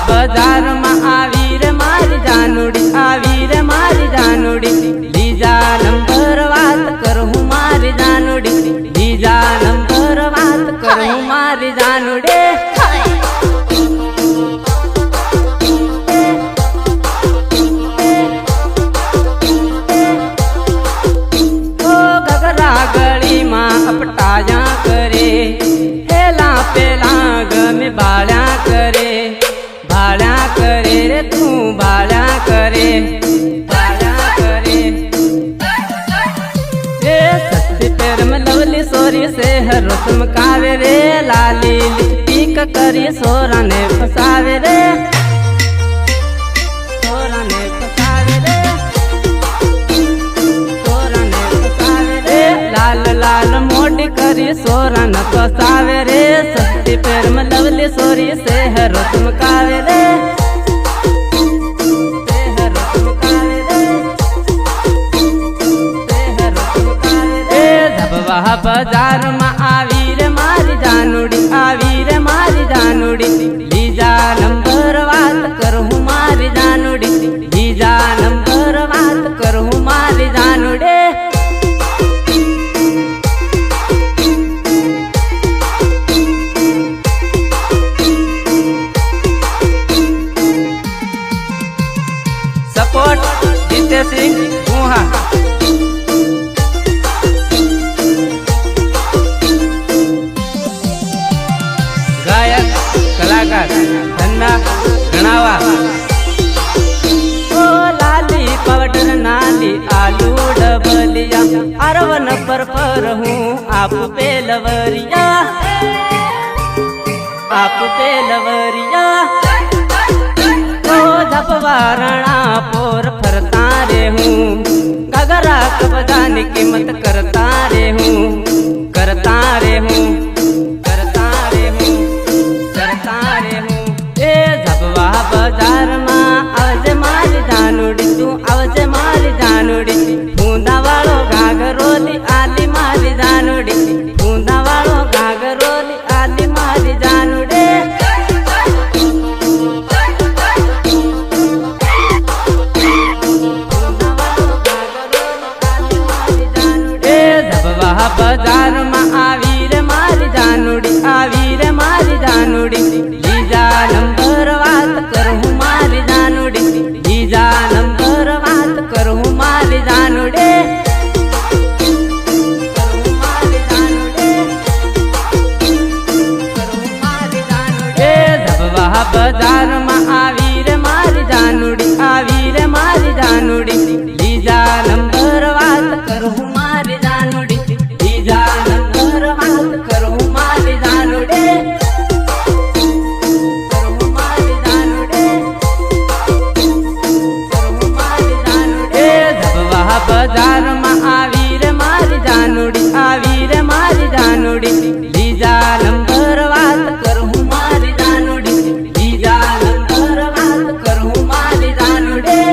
बजार में आवी रे मारी जानूड़ी, आवी रे मारी जानूड़ी। बीजा नंबर बात करूँ मारी जानूड़ी, बीजा नंबर बात करूँ मारी जानूड़ी। गली मां अपटाया करे, हेला पेला गमे बाल्या करे, बाल्या करे रे तू बाल्या करे, बाल्या करे। रे सस्ती पैर में लवली सोरी से हर रस्म कावे रे, लाली लिपस्टिक करी सोरा ने फसावे रे, सोरा ने फसावे रे, सोरा ने फसावे रे। लाल लाल मोटी करी सोरा न फसावे रे, सस्ती पैर में लवली सोरी से हर रस्म कावे रे, से हर रस्म कावे रे, से हर रस्म कावे रे। धबवा बाजार में आवी रे मारी जानूड़ी, आवी रे मारी जानूड़ी। बीजा नंबर बात करूँ मारी जानूड़ी, बीजा नंबर बात करूँ मारी जानूड़ी। सपोर्ट जीते सिंह गुहा, गायक कलाकार धन्ना गणावा। ओ लाली पाउडर नाली आलू डबलिया, अरवन पर हूँ आप पे लवरिया, आप पे लवरिया। धपवारणा पोर फरता रे हूँ, गगरा कबजान कीमत करता रे हूँ, करता रे हूँ, करता रे हूँ, करता रे हूँ। ए धपवा बाजार मां आवजे मारी जानूड़ी, तू आवजे मारी जानूड़ी। फूंदा वालो घाघरोली आली मारी जानूड़ी, फूंदा वालो घाघरोली आली मारी जानूड़ी। बाजार में आवी रे मारी जानूड़ी, आवी रे मारी जानूड़ी। बीजा नंबर बात करूँ मारी जानूड़ी, बीजा नंबर बात करूँ मारी जानूड़ी, करूँ मारी जानूड़ी, करूँ मारी जानूड़ी। धबवा बाजार में आवी रे मारी जानूड़ी, आवी रे मारी जानूड़ी। बीजा नंबर बात करूँ मारी जानूड़ी, बीजा नंबर बात करूँ मारी जानूड़ी, करूँ मारी जानूड़ी, करूँ मारी जानूड़ी। धबवा बाजार में आवी रे मारी जानूड़ी, आवी रे मारी जानूड़ी। बीजा नंबर बात करूँ मारी जानूड़ी, बीजा नंबर बात करूँ मारी जानूड़ी।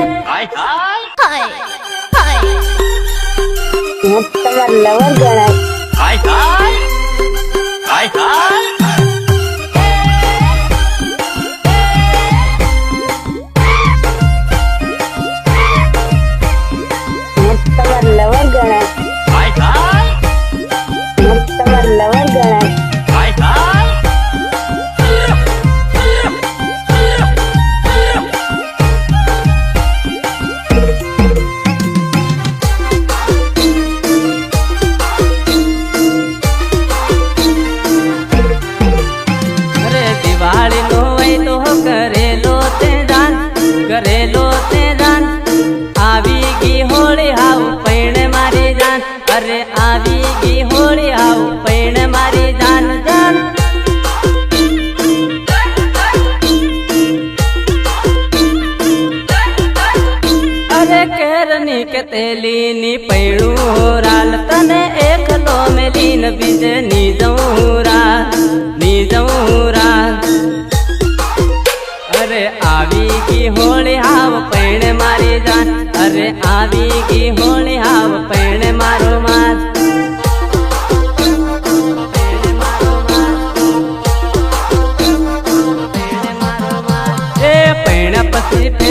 તમાર લવર ગણાય હાય હાય હાય હાય તમાર લવર ગણાય હાય હાય તમાર લવર ગણાય હાય હાય करेलो ते जान आवी गी होली हाउ पैण मारी जान, अरे आवी गी होली हाउ पैण मारी जान जान। अरे केरनी के तेली नी पैणू राल, तने एक लो में लीन बीज नी जऊरा, नी जऊरा। अरे आवी की होली हाव पैण मारी जान, अरे आवी की होली हाव पैण मारो मार, पैण मारो मार, पैण मारो मार। ए પીઠ